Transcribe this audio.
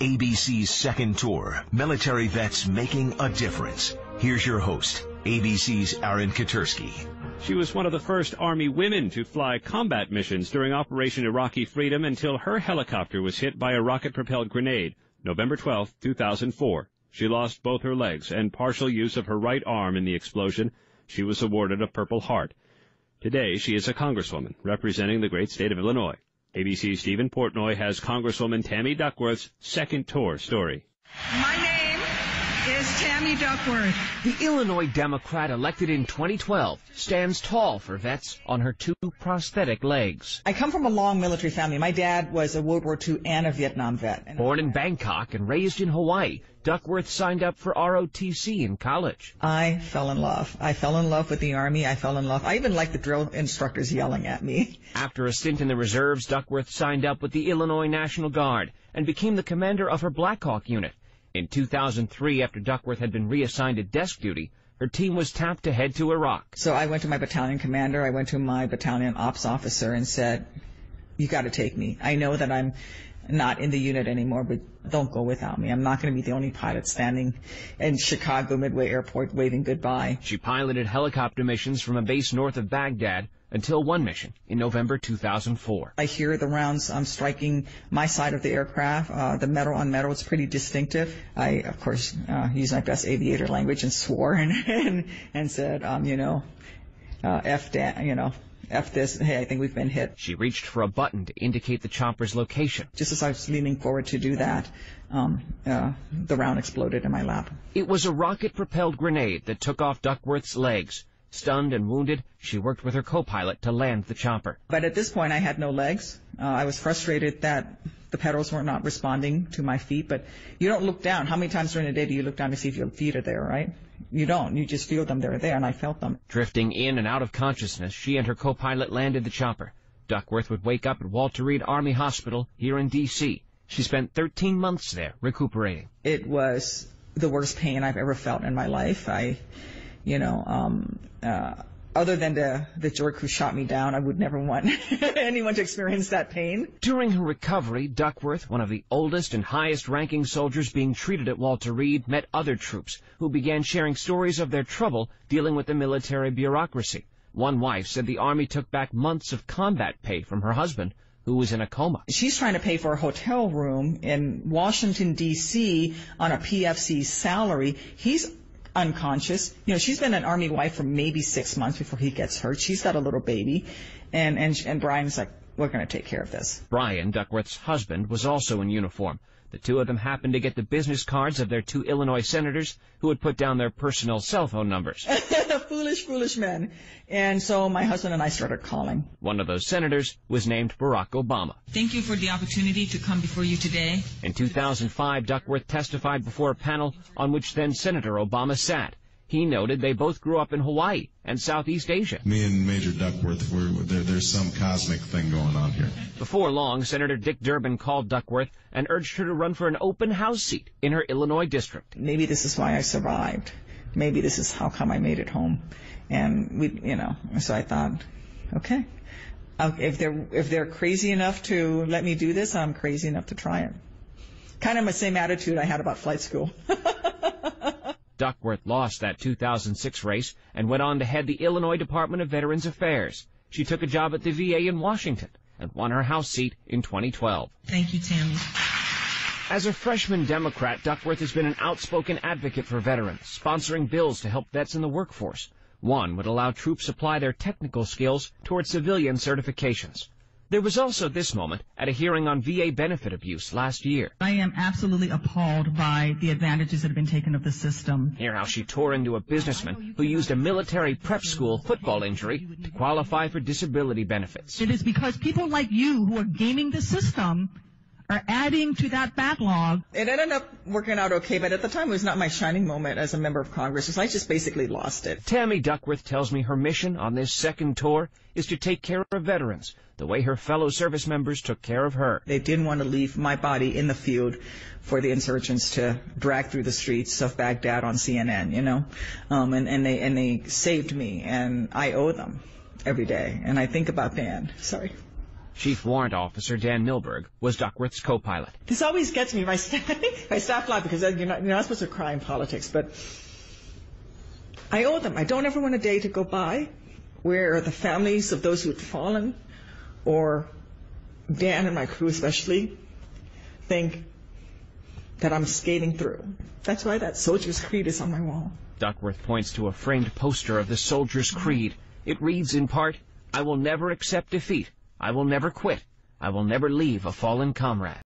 ABC's second tour, Military Vets Making a Difference. Here's your host, ABC's Aaron Katersky. She was one of the first Army women to fly combat missions during Operation Iraqi Freedom until her helicopter was hit by a rocket-propelled grenade, November 12, 2004. She lost both her legs and partial use of her right arm in the explosion. She was awarded a Purple Heart. Today, she is a congresswoman representing the great state of Illinois. ABC's Stephen Portnoy has Congresswoman Tammy Duckworth's second tour story. My name is Tammy Duckworth. The Illinois Democrat elected in 2012 stands tall for vets on her two prosthetic legs. I come from a long military family. My dad was a World War II and a Vietnam vet. Born in Bangkok and raised in Hawaii, Duckworth signed up for ROTC in college. I fell in love. I fell in love with the Army. I even liked the drill instructors yelling at me. After a stint in the reserves, Duckworth signed up with the Illinois National Guard and became the commander of her Black Hawk unit. In 2003, after Duckworth had been reassigned to desk duty, her team was tapped to head to Iraq. So I went to my battalion commander, I went to my battalion ops officer and said, you got to take me. I know that I'm not in the unit anymore, but don't go without me. I'm not going to be the only pilot standing in Chicago Midway Airport waving goodbye. She piloted helicopter missions from a base north of Baghdad until one mission in November 2004. I hear the rounds striking my side of the aircraft. The metal on metal, it's pretty distinctive. I, of course, used my best aviator language and swore and said, F this, hey, I think we've been hit. She reached for a button to indicate the chopper's location. Just as I was leaning forward to do that, the round exploded in my lap. It was a rocket-propelled grenade that took off Duckworth's legs. Stunned and wounded, she worked with her co-pilot to land the chopper. But at this point, I had no legs. I was frustrated that the pedals were not responding to my feet, but you don't look down. How many times during the day do you look down to see if your feet are there, right? You don't. You just feel them. They're there, and I felt them. Drifting in and out of consciousness, she and her co-pilot landed the chopper. Duckworth would wake up at Walter Reed Army Hospital here in D.C. She spent 13 months there recuperating. It was the worst pain I've ever felt in my life. Other than the jerk who shot me down, I would never want anyone to experience that pain. During her recovery, Duckworth, one of the oldest and highest-ranking soldiers being treated at Walter Reed, met other troops who began sharing stories of their trouble dealing with the military bureaucracy. One wife said the Army took back months of combat pay from her husband, who was in a coma. She's trying to pay for a hotel room in Washington, D.C. on a PFC salary. He's unconscious. She's been an Army wife for maybe 6 months before he gets hurt. She's got a little baby. And Brian's like, we're going to take care of this. Brian, Duckworth's husband, was also in uniform. The two of them happened to get the business cards of their two Illinois senators who had put down their personal cell phone numbers. Foolish men. And so my husband and I started calling. One of those senators was named Barack Obama. Thank you for the opportunity to come before you today. In 2005, Duckworth testified before a panel on which then-Senator Obama sat. He noted they both grew up in Hawaii and Southeast Asia. Me and Major Duckworth, there's some cosmic thing going on here. Before long, Senator Dick Durbin called Duckworth and urged her to run for an open house seat in her Illinois district. Maybe this is why I survived. Maybe this is how come I made it home. And so I thought, okay, if they're crazy enough to let me do this, I'm crazy enough to try it. Kind of the same attitude I had about flight school. Duckworth lost that 2006 race and went on to head the Illinois Department of Veterans Affairs. She took a job at the VA in Washington and won her House seat in 2012. Thank you, Tammy. As a freshman Democrat, Duckworth has been an outspoken advocate for veterans, sponsoring bills to help vets in the workforce. One would allow troops to apply their technical skills toward civilian certifications. There was also this moment at a hearing on VA benefit abuse last year. I am absolutely appalled by the advantages that have been taken of the system. Hear how she tore into a businessman who used a military prep school football injury to qualify for disability benefits. It is because people like you who are gaming the system are adding to that backlog. It ended up working out okay, but at the time it was not my shining moment as a member of Congress, so I just basically lost it. Tammy Duckworth tells me her mission on this second tour is to take care of veterans the way her fellow service members took care of her. They didn't want to leave my body in the field for the insurgents to drag through the streets of Baghdad on CNN, and they saved me, and I owe them every day. And I think about Dan. Sorry. Chief Warrant Officer Dan Milberg was Duckworth's co-pilot. This always gets me if I start laughing because you're not supposed to cry in politics, but I owe them. I don't ever want a day to go by where the families of those who had fallen, or Dan and my crew especially, think that I'm skating through. That's why that soldier's creed is on my wall. Duckworth points to a framed poster of the soldier's creed. It reads in part, "I will never accept defeat. I will never quit. I will never leave a fallen comrade."